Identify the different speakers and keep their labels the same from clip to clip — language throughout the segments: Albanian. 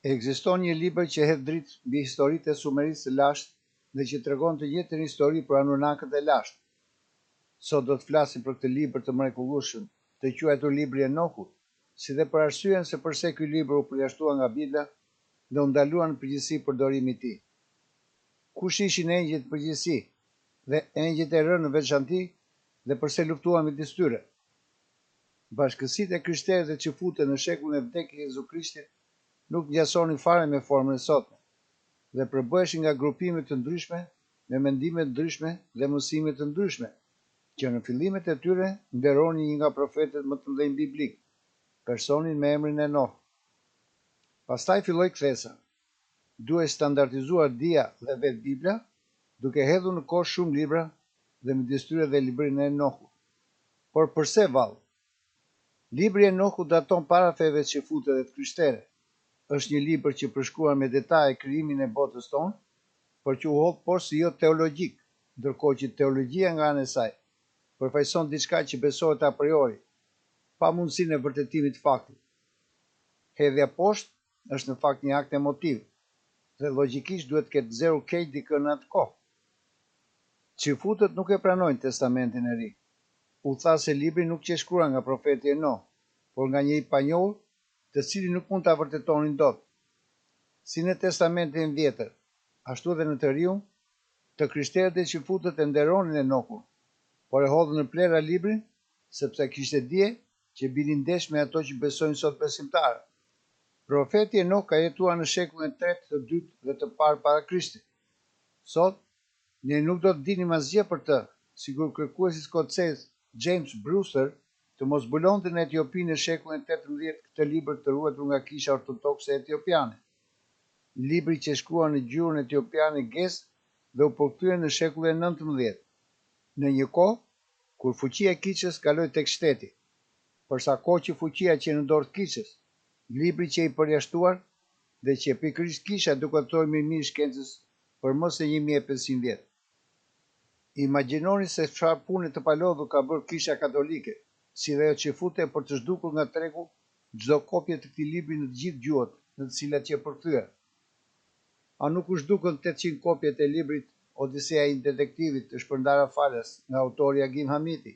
Speaker 1: Ekziston një libër që hedh dritë mbi historitë e Sumerisë së lashtë dhe që tregon të njëjtën histori për Anunnakët e lashtë. Sot do të flasim për këtë libër të mrekullueshëm, të quajtur Libri i Enokut, si dhe për arsyeën se pse ky libër u përjashtua nga Bibla dhe u ndalua në përgjithësi përdorimi i tij. Kush ishin engjëjt në përgjithësi dhe engjëjt e rënë në veçantë dhe pse luftuan midis tyre? Bashkësitë e krishterët e çifute në shekullin e vdekjes Jezu Krishtit nuk ngjasonin fare me formën e sotme dhe përbëheshin nga grupime të ndryshme me mendime të ndryshme dhe mësime të ndryshme, që në fillimet e tyre nderonin një nga profetët më të mëdhenj biblik, personin me emrin Enok. Pastaj filloi kthesa, duke standardizuar dia dhe vetë Bibla, duke hedhur në kohë shumë libra dhe midis tyre dhe librin e Enokut. Por përse vallë? Libri i Enokut daton para feve çifute dhe të krishtere. Është një libër që përshkruan me detaje krijimin e botës tonë, por që u hodh poshtë jo teologjik, ndërkohë që teologjia nga ana e saj përfaqëson diçka që besohet a priori, pa mundësinë e vërtetimit të faktit. Hedhja poshtë është në fakt një akt emotiv dhe logjikisht duhet të ketë nxjerrur keq dikë në atë kohë. Çifutët nuk e pranojnë Testamentin e Ri. U tha se libri nuk që shkruar nga profeti Enok, por nga një i panjohur, të cilin nuk mund ta vërtetonin dot. Si në Testamentin Vjetër, ashtu edhe në të Riun, të krishterët e çifutët e nderonin Enokun, por e hodhën në plera librin sepse kishte dije që binin ndesh me ato që besojnë sot besimtarët. Profeti Enok ka jetuar në shekullin e 3, të 2 dhe të parë para Krishtit. Sot, ne nuk do të dinim asgjë për të, sikur kërkuesi skocez James Brewster të mos zbulonte në Etiopi në shekullin 18 këtë libër të ruajtur nga Kisha Ortodokse Etiopiane. Libri që shkruan në gjuhën etiopiane gez dhe u përkthye në shekullin 19, në një kohë kur fuqia e Kishës kaloi tek shteti. Përsa kohë që fuqia që në dorë të Kishës, libri që i përjashtuar dhe që pikërisht Kisha duke të thojë mirë shkencës për më se 1500 vjet. Imagjinoni se çfarë pune të palodhur ka bërë Kisha Katolike, si dhe ajo çifute për të zhdukur nga tregu çdo kopje të këtij libri në të gjithë gjuhët në të cilat që përkthyer. A nuk u zhdukën 800 kopje të librit Odiseja e një detektivit të shpërndara falas nga autori Agim Hamiti?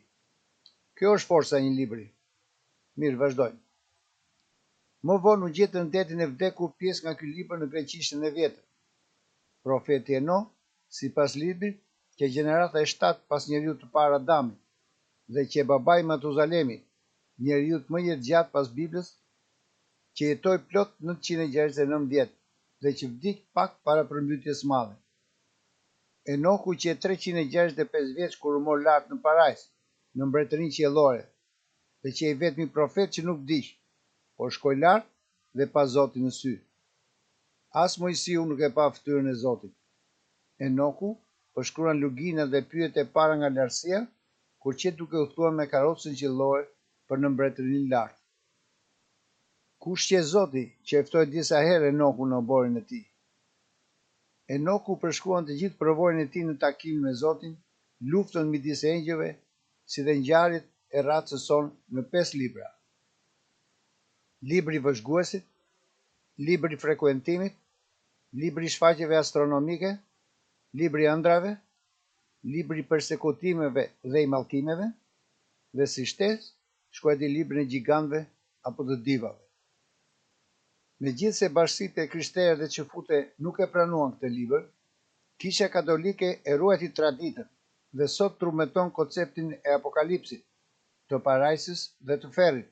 Speaker 1: Kjo është forca e një libri. Mirë, vazhdojmë. Më vonë u gjetën në detin e vdekur pjesë nga ky libër në greqishtën e vjetër. Profeti Enok, sipas librit, që gjenerata e 7 pas njeriut të parë Adamit, dhe që babai Matuzalemi, njeriut më jetëgjatë pas Biblës, që jetoi plot 969 vjet dhe që vdik pak para përmbytjes së madhe. Enoku që 365 vjeç kur u mor lart në parajs, në mbretërinë qiellore, dhe që i vetmi profet që nuk vdiq, por shkoi lart dhe pa Zotin në sy. As Mojsiu nuk e pa fytyrën e Zotit. Enoku përshkruan lugina dhe pyet e para nga lartësia, kur qet duke u thtuar me karrocën qiellore për në mbretërinë lart. Kush që Zoti që e ftoi disa herë Enokun në oborin e tij? Enoku përshkruan të gjithë përvojën e tij në takimin me Zotin, luftën midis engjëve, si dhe ngjarjet e racës sonë në 5 libra. Libri i vëzhguesit, libri i frekuentimit, libri i shfaqjeve astronomike, libri i ëndrave, libri i persekutimeve dhe i mallkimeve, dhe si shtesë shkruajti librin e gjigantëve apo të divave. Megjithse bashkësitë e krishtere dhe çifute nuk e pranuan këtë libër, Kisha Katolike e ruajti traditën dhe sot turmeton konceptin e apokalipsit, të parajsës dhe të ferrit,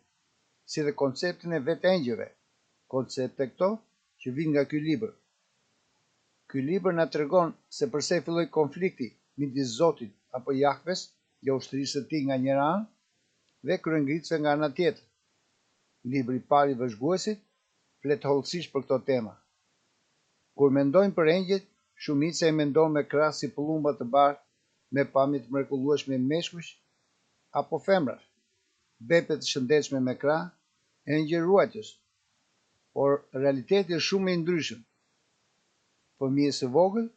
Speaker 1: si dhe konceptin e vetë engjëve, koncepte këto që vijnë nga ky libër. Ky libër na tregon se përse filloi konflikti midis Zotit apo Jahves, nga ushtrisë së tij nga njëra anë, dhe kryengritësve nga ana tjetër. Libri i parë i vëzhguesit flet hollësisht për këto tema. Kur mendojmë për engjëjt, shumica e mendon me krah si pëllumba të bardhë, me pamje të mrekullueshme meshkush apo femrash, bepe të shëndetshme me krah, engjëj ruajtës. Por realiteti është shumë i ndryshëm. Fëmijës së vogël,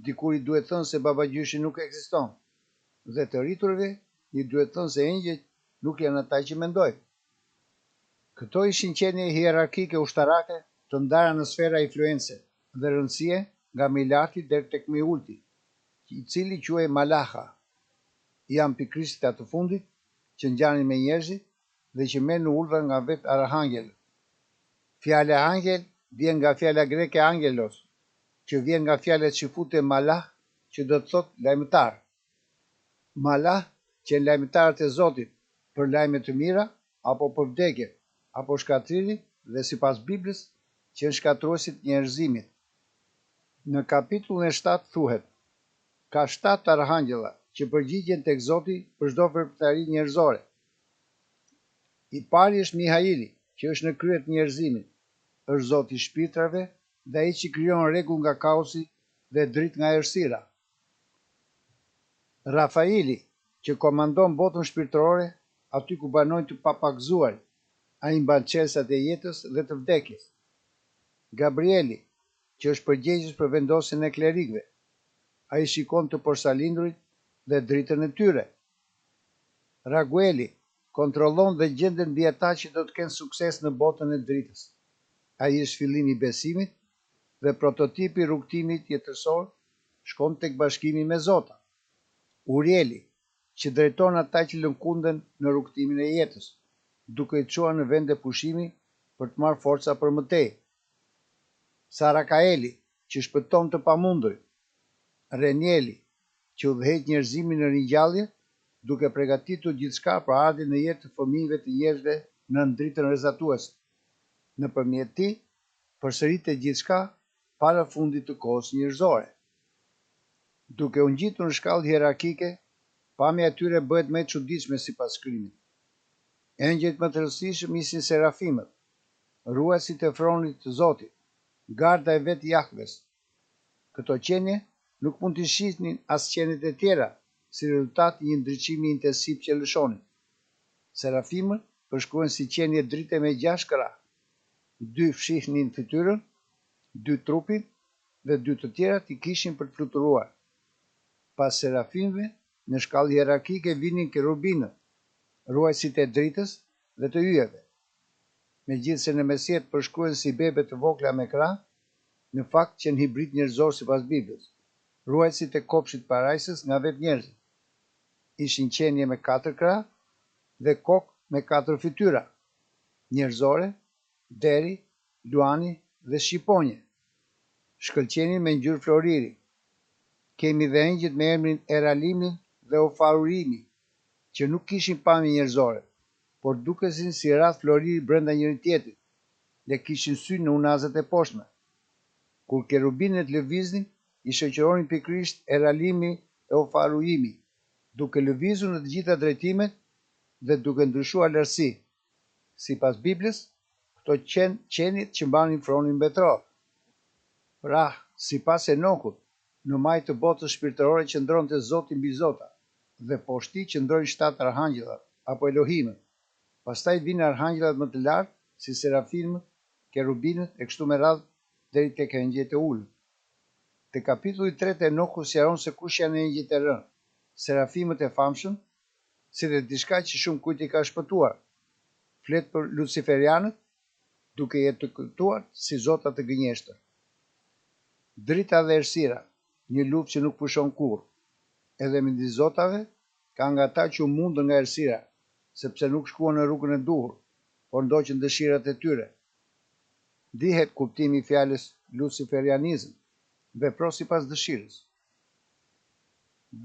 Speaker 1: dikur i duhet thënë se babagjyshi nuk ekziston, dhe të rriturve i duhet thënë se engjëjt nuk janë ata që mendojnë. Këto ishin qenie hierarkike ushtarake të ndara në sfera influence dhe rëndësie nga më i larti deri tek më i ulti, i cili quhej Malaha. Janë pikërisht të fundit që ngjanin me njerëzit dhe që merrnë urdhra nga vetë arhangjel. Fjala angjel vjen nga fjala greke angelos, që vjen nga fjalët shifute malah, që do të thotë lajmëtar. Malah që janë lajmëtarët e Zotit për lajme të mira apo për vdekje, apo shkatriri dhe sipas Biblës që janë shkatruesit e njerëzimit. Në kapitullin e 7 thuhet: ka 7 arhangjella që përgjigjen tek Zoti për çdo veprimtari njerëzore. I pari është Mihaili, që është në krye të njerëzimit, është Zoti i shpirtrave dhe ai që krijon rregull nga kaosi dhe dritë nga errësira. Rafaili, që komandon botën shpirtërore, aty ku banojnë të papakzuar, ai mban çelësat e jetës dhe të vdekjes. Gabrieli, që është përgjegjës për vendosjen e klerikëve, ai shikon të porsalindurit dhe dritën e tyre. Ragueli kontrollon dhe gjenden mbi ata që do të kenë sukses në botën e dritës. Ai është fillimi i besimit dhe prototipi i rrugtimit jetësor, shkon tek bashkimi me Zotin. Urieli, që drejton ata që lëkunden në rrugtimin e jetës, duke i çuar në vende pushimi për të marrë forca për mëtej. Sarakaeli, që shpëton të pamundurit. Renieli, që udhëheq njerëzimin në ringjallje, duke përgatitur gjithçka për ardhin në jetë të fëmijëve të njerëzve në dritën rrezatuese. Nëpërmjet tij, përsëritet gjithçka para fundit të kohës njerëzore. Duke u ngjitur në shkallë hierarkike, pamja e tyre bëhet më e çuditshme sipas shkrimit. Engjëjt më të rëndësishëm ishin serafimët, ruajtësit e fronit të Zotit, garda e vet Jahves. Këto qenie nuk mund të shihnin as qenet e tjera, si rezultat i një ndriçimi intensiv që lëshonin. Serafimët përshkruhen si qenie drite me 6 krah. 2 fshihnin fytyrën, 2 trupin dhe 2 të tjerat i kishin për të fluturuar. Pas serafimëve, në shkallë hierarkike vinin kerubinët, ruajtësit e dritës dhe të yjeve. Megjithse në mesjet përshkruhen si bebe të vogla me krah, në fakt që janë hibrid njerëzor sipas Biblës, ruajtësit e kopshtit parajsës nga vetë njerëzit. Ishin qenie me 4 krah dhe kokë me 4 fytyra, njerëzore, deri, luani dhe shqiponje. Shkëlqenin me ngjyrë floriri. Kemi dhe engjëjt me emrin Eralimi dhe Ofarurimi, që nuk kishin pamje njerëzore, por dukesin si radh floriri brenda njëri tjetrit, dhe kishin sy në unazet e poshtme. Kur kerubinët lëviznin, i shoqëronin pikërisht Eralimi e Ofarurimi, duke lëvizur në të gjitha drejtimet dhe duke ndryshuar lartësi. Sipas Biblës, këto qenit që mbanin fronin mbetror. Pra, sipas Enokut, në majtë të botës shpirtërore qëndronte Zoti mbi zota, dhe poshtë tij qëndrojnë 7 arhangjëllat apo Elohimët. Pastaj vinë arhangjëllat më të lartë, si serafimët, kerubinët e kështu me radhë deri tek engjëjt e ulët. Te kapitulli 3 të Enokut sqaron se kush janë engjëjt e rënë, serafimët e famshëm, si dhe diçka që shumë kujt i ka shpëtuar. Flet për luciferianët, duke etiketuar si zota të gënjeshtër. Drita dhe errësira, një luftë që nuk pushon kurrë. Edhe midis zotave ka nga ata që u mundën nga errësira, sepse nuk shkuan në rrugën e duhur, por ndoqën dëshirat e tyre. Dihet kuptimi i fjalës luciferianizëm, vepro sipas dëshirës.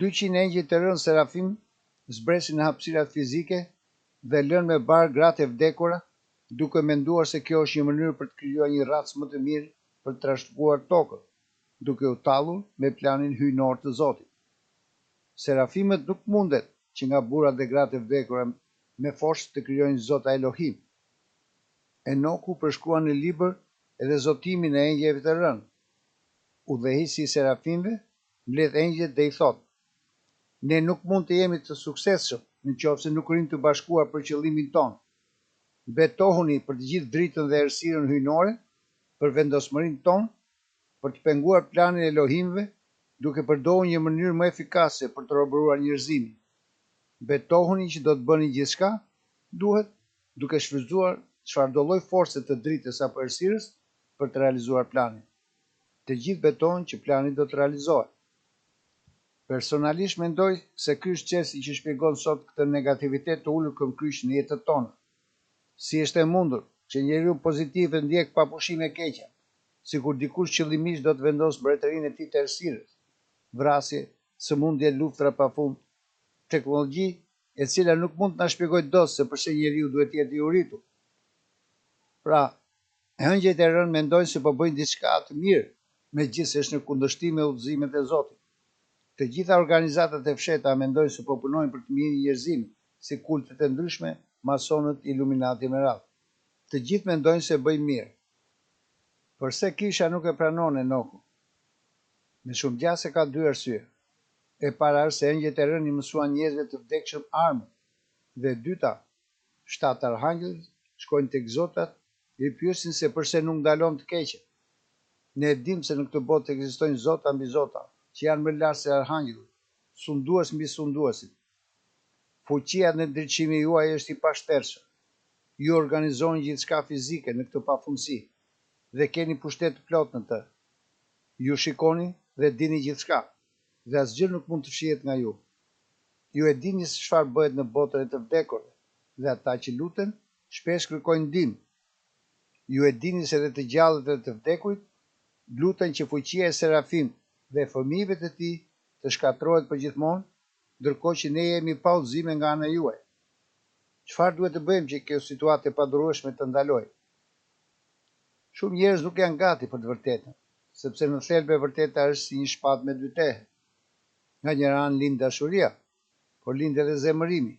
Speaker 1: 200 engjëj të rënë serafim zbresin në hapësirat fizike dhe lënë me barë gratë e vdekura, duke menduar se kjo është një mënyrë për të krijuar një racë më të mirë për të trashëguar tokën, duke u tallur me planin hyjnor të Zotit. Serafimët nuk mundet që nga burrat dhe gratë e vdekura me forcë të krijojnë Zota Elohim. Enoku përshkruan në libër edhe zotimin e engjëjve të rënë. Udhëheqësi i serafimëve mbledh engjëjt dhe i thotë: ne nuk mund të jemi të suksesshëm nëse nuk rrim të bashkuar për qëllimin tonë. Betohuni për të gjithë dritën dhe errësirën hyjnore, për vendosmërinë tonë, për të penguar planin e Elohimëve, duke përdorur një mënyrë më efikase për të robëruar njerëzimin. Betohuni që do të bëni gjithçka duhet, duke shfrytzuar çfarëdo lloj force të dritës apo errësirës për të realizuar planin. Të gjithë betojnë që plani do të realizohet. Personalisht mendoj se ky është çështja që shpjegon sot këtë negativitet të ulur këmbkryq në jetën tonë. Si është e mundur që njeriu pozitiv të ndjek pa pushim e keqja, sikur dikush qëllimisht do të vendosë mbretërinë e tij të errësirës, vrasje, sëmundje, luftra pafund, teknologji e cila nuk mund të na shpjegojë dot se pse njeriu duhet jetë i uritur. Pra, ëngjëjt e rënë mendojnë se po bëjnë diçka të mirë, megjithëse është në kundërshtim me udhëzimet e Zotit. Të gjitha organizatat e fshehta mendojnë se po punojnë për të mirin e njerëzimit, si kultet e ndryshme, masonët, iluminati me radhë. Të gjithë mendojnë se bëjnë mirë. Përse kisha nuk e pranon Enokun? Me shumë gjase ka dy arsye. E para është se engjëjt e rënë i mësuan njerëzve të vdekshëm armën. Dhe e dyta, 7 arhangjëllit shkojnë tek zotat dhe i pyesin se pse nuk ndalon të keqen. Ne e dimë se në këtë botë ekzistojnë zota mbi zota, që janë më lart se arhangjëllit, sundues mbi sunduesit. Fuqia dhe ndriçimi juaj është i pashtershëm. Ju organizoni gjithçka fizike në këtë pafundësi dhe keni pushtet të plot në të. Ju shikoni dhe dini gjithçka, dhe asgjë nuk mund të fshihet nga ju. Ju e dini se çfarë bëhet në botën e të vdekurve, dhe ata që luten shpesh kërkojnë ndihmë. Ju e dini se edhe të gjallët dhe të vdekurit luten që fuqia e Serafim dhe fëmijëve të tij të shkatërrohet përgjithmonë, ndërkohë që ne jemi pa udhëzime nga ana juaj. Çfarë duhet të bëjmë që kjo situatë e padurueshme të ndalojë? Shumë njerëz nuk janë gati për të vërtetën, sepse në thelb e vërteta është si një shpatë me dy tehe. Nga njëra anë lind dashuria, por lind edhe zemërimi.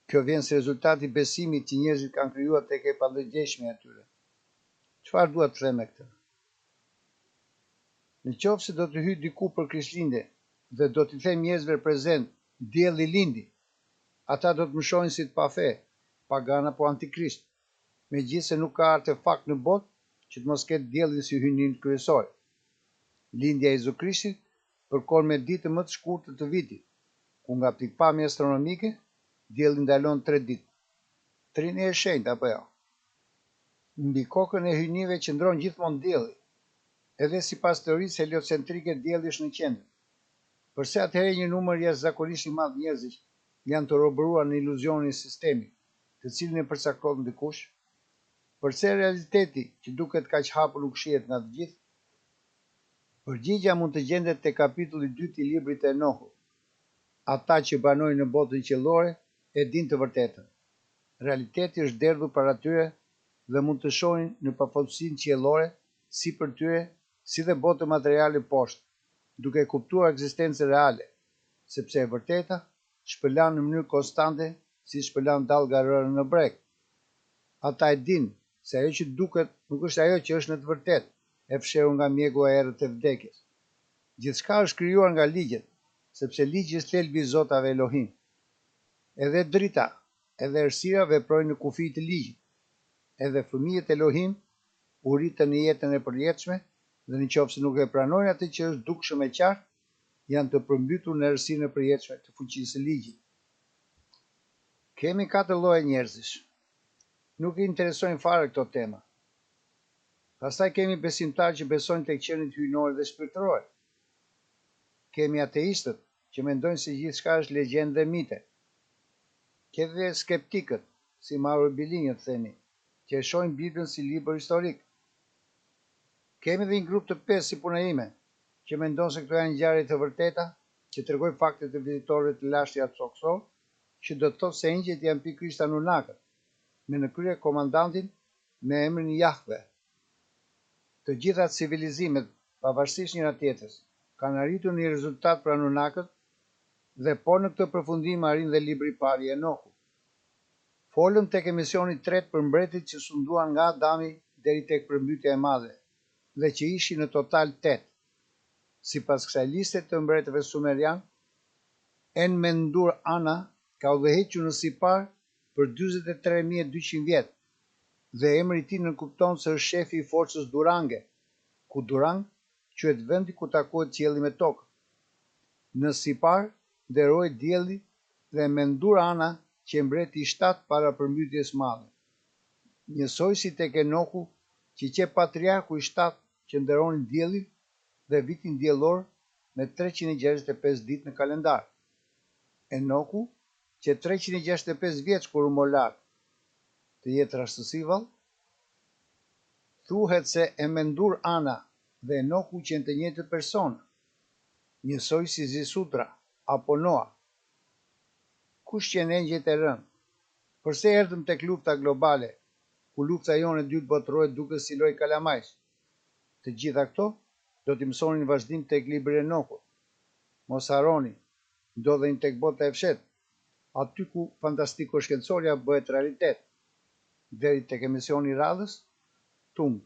Speaker 1: Kjo vjen si rezultat i besimit që njerëzit kanë krijuar tek e pandërgjeshmja e tyre. Çfarë dua të them me këtë? Në qoftë se do të hyj diku për Krishtlindje dhe do t'i them njerëzve prezent, dielli lindi, ata do të më shohin si të pafe, pagan apo antikrist, megjithëse nuk ka artefakt në botë që të mos ketë diellin si hyjnim kryesor. Lindja e Jezu Krishtit përkon me ditë më të shkurtër të vitit, ku nga pikpamja astronomike dielli ndalon 3 ditë. Trini e shenjtë apo jo? Mbi kokën e hyjnive qëndron gjithmonë dielli. Edhe sipas teorisë heliocentrike dielli është në qendër. Përse atëherë një numër jashtëzakonisht i madh njerëzish janë të robëruar në iluzionin e sistemit, të cilin e përcakton dikush? Përse realiteti që duket kaq hapur nuk shihet nga të gjithë? Përgjigja mund të gjendet te kapitulli 2 i librit të Enohut. Ata që banojnë në botën qiellore e dinë të vërtetën. Realiteti është derdhur para tyre dhe mund të shohin në pafajësinë qiellore sipër tyre si dhe botën materiale poshtë, duke kuptuar ekzistencën reale, sepse e vërteta shpëlan në mënyrë konstante si shpëlan dallga rërë në breg. Ata e dinë se ajo që duket nuk është ajo që është në të vërtetë, e fshehur nga mjeku e errët të vdekjes. Gjithçka është krijuar nga ligjet, sepse ligji është thelbi i zotave Elohim. Edhe drita, edhe errësira veprojnë në kufi të ligjit. Edhe fëmijët Elohim u rritën në jetën e përjetshme dhe nëse nuk e pranojnë atë që është dukshëm e qartë, janë të përmbytur në errësinë e përjetshme të fuqisë së ligjit. Kemi 4 lloje njerëzish. Nuk i interesojnë fare këto tema. Pastaj kemi besimtarë që besojnë tek qenit hyjnor dhe shpirtëror. Kemi ateistët që mendojnë se gjithçka është legjendë dhe mite. Kemi skeptikët, si Mauro Bilinjët themi, që e shohin Biblën si libër historik. Kemi dhe një grup të 5 si puna ime, që mendon se këto janë ngjarje të vërteta, që tregojnë fakte të vizitorëve të lashtë Yatsokso, që do të thotë se engjëjt janë pikërisht Anunnakët, me në krye komandantin me emrin Jahve. Të gjitha civilizimet, pavarësisht njëra tjetrës, kanë arritur në një rezultat për Anunnakët dhe po në këtë përfundim arrin dhe libri i parë i Enokut. Folëm tek emisioni 3 për mbretit që sunduan nga Adami deri tek përmbytja e madhe, dhe që ishin në total 8. Sipas kësaj liste të mbretëve sumerian, Enmendur-Ana ka udhëhequr në Sipar për 43.200 vjet, dhe emri i tij nënkupton se është shefi i forcës Durange, ku Durang quhet vendi ku takohet qielli me tokën. Në Sipar nderoi dielli dhe Mendur-Ana që mbreti i 7 para përmbytjes madhe. Njësoj si tek Enoku, që qe patriarku i 7 që nderonin diellin dhe vitin diellor me 365 ditë në kalendar. Enoku, që 365 vjeç kur u mor lart të jetë rastësi vallë, thuhet se e mendur Ana dhe Enoku qenë të njëjtë person, njësoj si Zisutra apo Noa. Kush qenë engjëjt e rënë? Përse erdhëm tek lufta globale, ku lufta jonë e dytë botërore duket si lojë kalamajsh? Të gjitha këto do t'i mësonin vazhdim tek libri Enokut. Mos harroni, ndodhen tek bota e fshetë, aty ku fantastiko shkencoria bëhet realitet. Deri tek emisioni i radhës, tung.